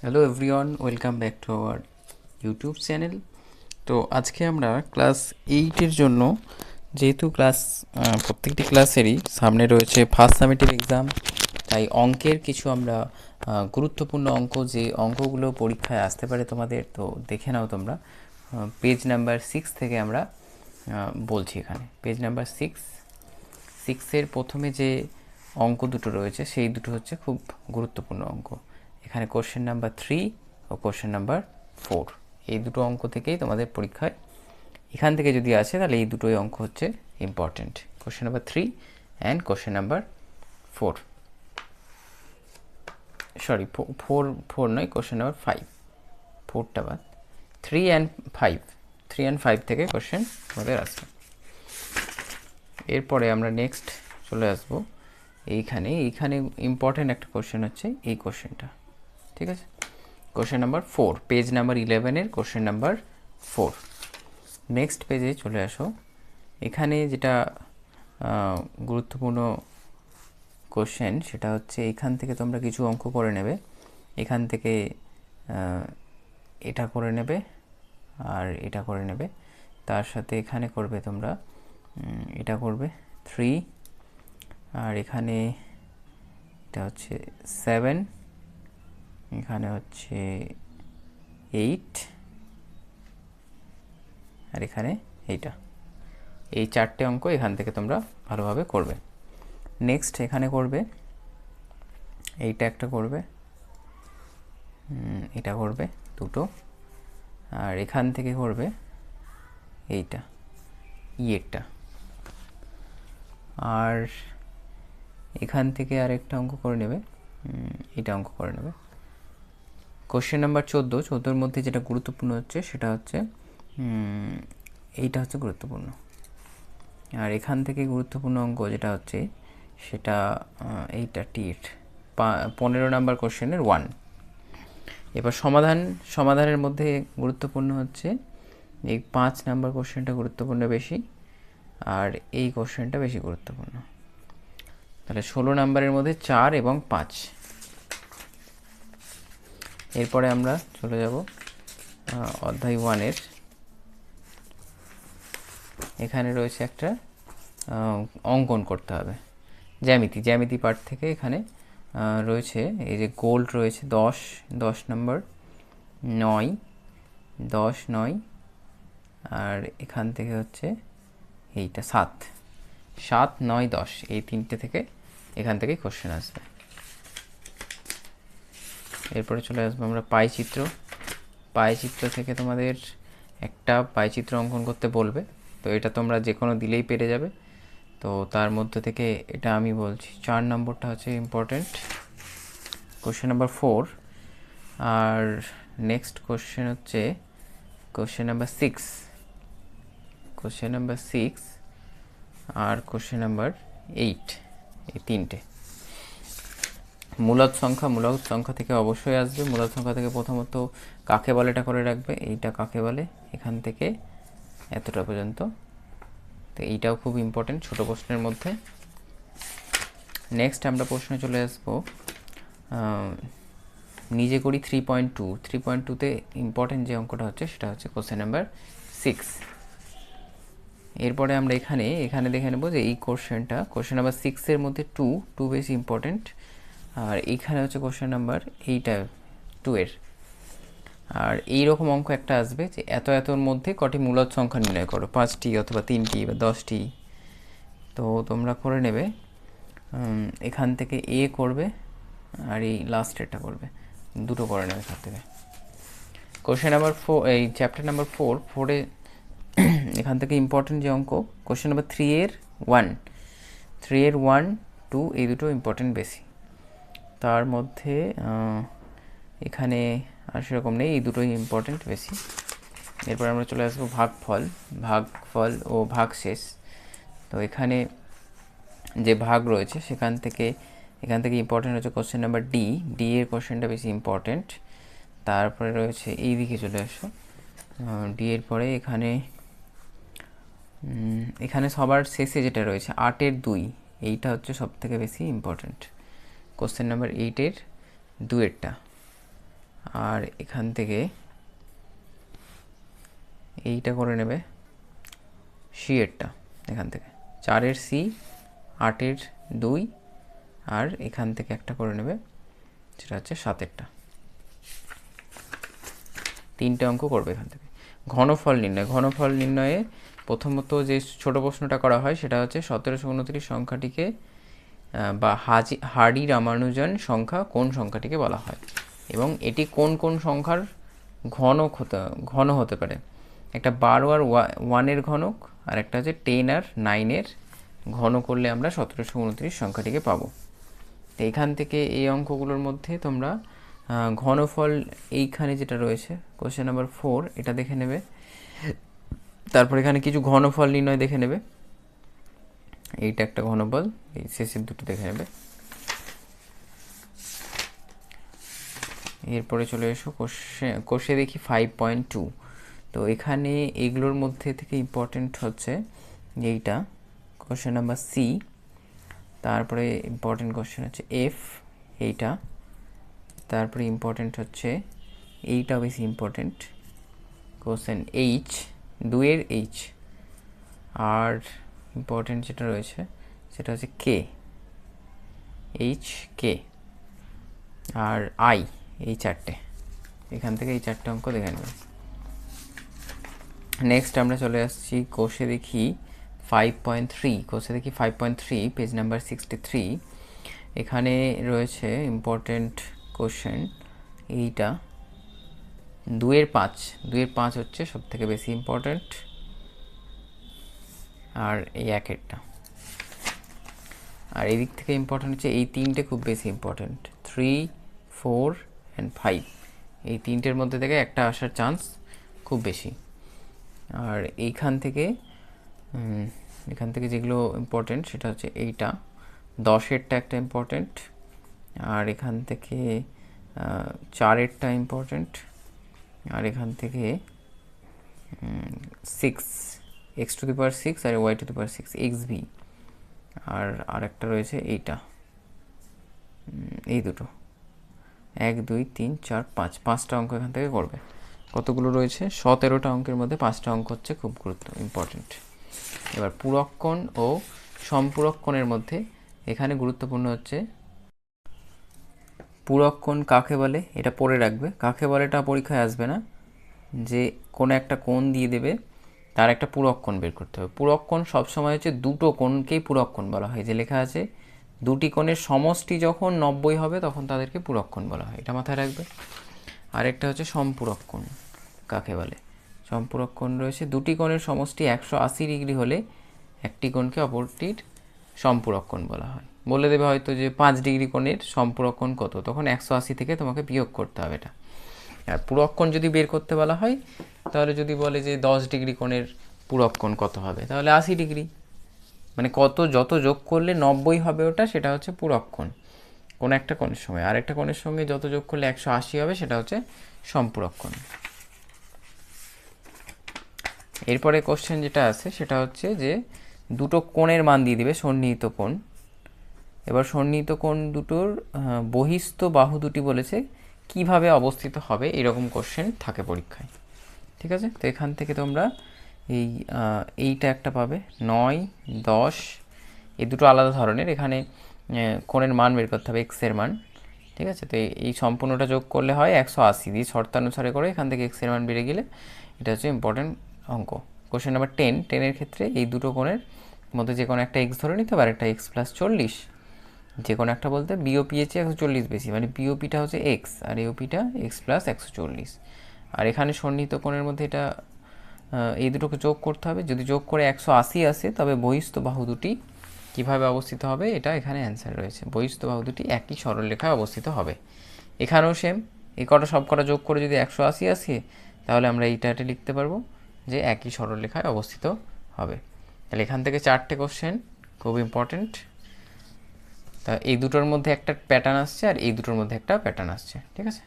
Hello everyone, welcome back to our YouTube channel. তো আজকে আমরা ক্লাস 8-এর জন্য, যেহেতু প্রত্যেকটি ক্লাসেরই সামনে রয়েছে ফার্স্ট সামেটিভ এক্সাম, তাই অঙ্কের কিছু আমরা গুরুত্বপূর্ণ অঙ্ক, যে অঙ্কগুলো পরীক্ষায় আসতে পারে তোমাদের, তো দেখে নাও তোমরা। পেজ নাম্বার 6 থেকে আমরা বলছি। এখানে পেজ নাম্বার 6-এর প্রথমে যে অঙ্ক দুটো রয়েছে সেই দুটো হচ্ছে খুব গুরুত্বপূর্ণ অঙ্ক। এখানে কোশ্চেন নাম্বার 3 ও কোশ্চেন নাম্বার 4, এই দুটো অঙ্ক থেকেই তোমাদের পরীক্ষায় এখান থেকে যদি আসে তাহলে এই দুটোই অঙ্ক হচ্ছে important. Question number 3 and question number 4, sorry 4 নয়, কোশ্চেন নাম্বার 5, 4টা বাদ, 3 অ্যান্ড 5 থেকে কোশ্চেন আমাদের আসবে। এরপরে আমরা নেক্সট চলে আসব এইখানে ইম্পর্ট্যান্ট একটা কোশ্চেন হচ্ছে এই কোশ্চেনটা, ঠিক আছে? কোশ্চেন নাম্বার 4, পেজ নাম্বার 11-এর কোশ্চেন নাম্বার 4। নেক্সট পেজে চলে আসো। এখানে যেটা গুরুত্বপূর্ণ কোশ্চেন সেটা হচ্ছে এখান থেকে তোমরা কিছু অঙ্ক করে নেবে। এখান থেকে এটা করে নেবে আর এটা করে নেবে, তার সাথে এখানে করবে তোমরা এটা করবে 3, আর এখানে এটা হচ্ছে 7, এখানে হচ্ছে 8, আর এখানে এইটা। এই 4টে অঙ্ক এখান থেকে তোমরা ভালোভাবে করবে। নেক্সট এখানে করবে এইটা একটা করবে, এটা করবে দুটো, আর এখান থেকে করবে এইটা ইয়েরটা, আর এখান থেকে আরেকটা অঙ্ক করে নেবে, এটা অঙ্ক করে নেবে। কোশ্চেন নাম্বার 14-এর মধ্যে যেটা গুরুত্বপূর্ণ হচ্ছে সেটা হচ্ছে এইটা হচ্ছে গুরুত্বপূর্ণ, আর এখান থেকে গুরুত্বপূর্ণ অঙ্ক যেটা হচ্ছে সেটা এইটা টির 15 নাম্বার কোশ্চেনের 1। এবার সমাধানের মধ্যে গুরুত্বপূর্ণ হচ্ছে এই 5 নাম্বার কোশ্চেনটা গুরুত্বপূর্ণ বেশি, আর এই কোশ্চেনটা বেশি গুরুত্বপূর্ণ। তাহলে 16 নাম্বারের মধ্যে 4 এবং 5। এরপরে আমরা চলে যাব অধ্যায় 1-এর। এখানে রয়েছে একটা অঙ্কন করতে হবে, জ্যামিতি পার্ট থেকে। এখানে রয়েছে এই যে গোল্ড রয়েছে 10 নম্বর, 9, 10, 9, আর এখান থেকে হচ্ছে এইটা 7, 9, 10, এই 3টে থেকে এখান থেকেই কোশ্চেন আসবে। এরপরে চলে আসবো আমরা পায়চিত্র থেকে তোমাদের একটা পায়চিত্র অঙ্কন করতে বলবে, তো এটা তোমরা যে কোনো দিলেই পেরে যাবে। তো তার মধ্যে থেকে এটা আমি বলছি 4 নম্বরটা হচ্ছে ইম্পর্ট্যান্ট, কোশ্চেন নাম্বার 4। আর নেক্সট কোশ্চেন হচ্ছে কোশ্চেন নাম্বার 6, আর কোশ্চেন নাম্বার 8, এই 3টে। মূলদ সংখ্যা থেকে অবশ্যই আসবে। মূলদ সংখ্যা থেকে প্রথমত কাকে বলে এটা করে রাখবে, এইটা কাকে বলে এখান থেকে এতটা পর্যন্ত, তো এইটাও খুব ইম্পর্টেন্ট ছোট প্রশ্নের মধ্যে। নেক্সট আমরা প্রশ্নে চলে আসবো নিজে করি 3.2তে ইম্পর্টেন্ট যে অঙ্কটা হচ্ছে সেটা হচ্ছে কোশ্চেন নাম্বার 6। এরপরে আমরা এখানে দেখে নেব যে এই কোশ্চেন নাম্বার 6-এর মধ্যে 2 বেশি ইম্পর্টেন্ট, আর এইখানে হচ্ছে কোশ্চেন নাম্বার এইটা 2-এর। আর এইরকম অঙ্ক একটা আসবে যে এতর মধ্যে কটি মূলদ সংখ্যা নির্ণয় করো, 5টি অথবা 3টি বা 10টি। তো তোমরা করে নেবে, এখান থেকে এ করবে আর এই লাস্টেরটা করবে, দুটো করে নেবে এখান থেকে। কোশ্চেন নাম্বার 4, এই চ্যাপ্টার নাম্বার 4-এ এখান থেকে ইম্পর্টেন্ট যে অঙ্ক কোশ্চেন নাম্বার 3-এর 1, 2, এই দুটো ইম্পর্টেন্ট বেশি। তার মধ্যে এখানে আর সেরকম নেই, এই দুটোই ইম্পর্টেন্ট বেশি। এরপর আমরা চলে আসবো ভাগফল ও ভাগশেষ। তো এখানে যে ভাগ রয়েছে এখান থেকে ইম্পর্টেন্ট হচ্ছে কোশ্চেন নাম্বার ডি এর কোশ্চেনটা বেশি ইম্পর্টেন্ট। তারপরে রয়েছে এই দিকে চলে আসো, ডি এর পরে এখানে সবার শেষে যেটা রয়েছে 8-এর 2, এইটা হচ্ছে সব থেকে বেশি ইম্পর্টেন্ট, কোশ্চেন নাম্বার 8-এর 2-এরটা। আর এখান থেকে এইটা করে নেবে সি এরটা, এখান থেকে 4-এর সি, 8-এর 2, আর এখান থেকে একটা করে নেবে সেটা হচ্ছে 7-এরটা। 3টে অঙ্ক করবে এখান থেকে। ঘনফল নির্ণয়। ঘনফল নির্ণয়ে প্রথমত যে ছোট প্রশ্নটা করা হয় সেটা হচ্ছে 1729 সংখ্যাটিকে বা হার্ডি রামানুজন সংখ্যা কোন সংখ্যাটিকে বলা হয়, এবং এটি কোন কোন সংখ্যার ঘন হতে পারে। একটা 12 আর 1-এর ঘনক, আর একটা হচ্ছে 10 আর 9-এর ঘন করলে আমরা 1729 সংখ্যাটিকে পাবো। তো এখান থেকে এই অঙ্কগুলোর মধ্যে তোমরা ঘনফল এইখানে যেটা রয়েছে কোশ্চেন নাম্বার 4 এটা দেখে নেবে, তারপর এখানে কিছু ঘনফল নির্ণয় দেখে নেবে, এইটা একটা ঘনফল, এই শেষের দুটো দেখে নেবে। এরপরে চলে এসো কোষে দেখি 5.2। তো এখানে এগুলোর মধ্যে থেকে ইম্পর্টেন্ট হচ্ছে এইটা কোশ্চেন নাম্বার সি, তারপরে ইম্পর্টেন্ট কোশ্চেন হচ্ছে এফ এইটা, তারপরে ইম্পর্টেন্ট হচ্ছে এইটা বেশি ইম্পর্টেন্ট কোশ্চেন এইচ, 2-এর এইচ, আর ইম্পর্টেন্ট যেটা রয়েছে সেটা হচ্ছে কে, এইচ কে আর আই, এই 4টে। এখান থেকে এই 4টে অঙ্ক দেখে নেবে। নেক্সট আমরা চলে আসছি কোষে দেখি 5.3। কোষে দেখি 5.3 পেজ নাম্বার 63। এখানে রয়েছে ইম্পর্টেন্ট কোশ্চেন এইটা 2-এর 5। 2-এর 5 হচ্ছে সব থেকে বেশি ইম্পর্টেন্ট, আর এই 1-এরটা। আর এই দিক থেকে ইম্পর্টেন্ট হচ্ছে এই 3টে খুব বেশি ইম্পর্টেন্ট, 3, 4 অ্যান্ড 5। এই 3টের মধ্যে থেকে একটা আসার চান্স খুব বেশি। আর এখান থেকে যেগুলো ইম্পর্টেন্ট সেটা হচ্ছে এইটা 10-এরটা একটা ইম্পর্টেন্ট, আর এখান থেকে 4-এরটা ইম্পর্টেন্ট, আর এখান থেকে 6, x⁶ আর y⁶ xv, আর আরেকটা রয়েছে এইটা, এই দুটো 1, 2, 3, 4, 5, 5টা অঙ্ক এখান থেকে করবে। কতগুলো রয়েছে? 17টা অঙ্কের মধ্যে 5টা অঙ্ক হচ্ছে খুব ইম্পর্টেন্ট। এবার পূরককোণ ও সম্পূরককোণের মধ্যে এখানে গুরুত্বপূর্ণ হচ্ছে পূরককোণ কাকে বলে, এটা পড়ে রাখবে। কাকে বলে এটা পরীক্ষায় আসবে না, যে কোনো একটা কোণ দিয়ে দেবে তার একটা পূরককোণ বের করতে হবে। পূরককোণ সবসময় হচ্ছে দুটো কোণকেই পূরককোণ বলা হয়, যে লেখা আছে দুটি কোণের সমষ্টি যখন 90 হবে তখন তাদেরকে পূরককোণ বলা হয়, এটা মাথায় রাখবে। আরেকটা হচ্ছে সম্পূরককোণ কাকে বলে। সম্পূরককোণ রয়েছে দুটি কোণের সমষ্টি 180 ডিগ্রি হলে একটি কোণকে অপরটির সম্পূরককোণ বলা হয়। বলে দেবে হয়তো যে 5 ডিগ্রি কোণের সম্পূরককোণ কত, তখন 180 থেকে তোমাকে বিয়োগ করতে হবে এটা। আর পূরককোণ যদি বের করতে বলা হয় তাহলে যদি বলে যে 10 ডিগ্রি কোণের পূরককোণ কত হবে, তাহলে 80 ডিগ্রি, মানে যত যোগ করলে 90 হবে ওটা, সেটা হচ্ছে পূরককোণ কোন একটা কোণের সঙ্গে। আর একটা কোণের সঙ্গে যত যোগ করলে 180 হবে সেটা হচ্ছে সম্পূরককোণ। এরপরে কোশ্চেন যেটা আছে সেটা হচ্ছে যে দুটো কোণের মান দিয়ে দিবে, সন্নিহিত কোণ। এবার সন্নিহিত কোণ দুটোর বহিস্থ বাহু দুটি বলেছে কিভাবে অবস্থিত হবে, এরকম কোশ্চেন থাকে পরীক্ষায়। ঠিক আছে, তো এখান থেকে তোমরা এইটা একটা পাবে 9, 10, এই দুটো আলাদা ধরনের। এখানে কোণের মান বের করতে হবে, এক্সের মান। ঠিক আছে, তো এই সম্পূর্ণটা যোগ করলে হয় 180 দিয়ে শর্তানুসারে করে এখান থেকে এক্সের মান বেড়ে গেলে এটা হচ্ছে ইম্পর্টেন্ট অঙ্ক। Question number 10। 10-এর ক্ষেত্রে এই দুটো কোণের মধ্যে যে কোনো একটা এক্স ধরে নিতে হবে, আর একটা x+40, যে কোনো একটা বলতে বিওপি এর চেয়ে 140 বেশি, মানে বিওপিটা হচ্ছে এক্স আর এওপিটা x+140। আর এখানে সন্নিহিত কোণের মধ্যে এটা এই দুটোকে যোগ করতে হবে। যদি যোগ করে 180 আসে তবে বহিস্থ বাহু দুটি কীভাবে অবস্থিত হবে, এটা এখানে অ্যান্সার রয়েছে। বহিস্থ বাহু দুটি একই সরলরেখায় অবস্থিত হবে। এখানেও সেম, এই কটা সব কটা যোগ করে যদি 180 আসে তাহলে আমরা এইটাতে লিখতে পারবো যে একই সরলরেখায় অবস্থিত হবে। তাহলে এখান থেকে 4টে কোশ্চেন খুব ইম্পর্টেন্ট। তা এই দুটোর মধ্যে একটা প্যাটার্ন আসছে আর এই দুটোর মধ্যে একটা প্যাটার্ন আসছে। ঠিক আছে।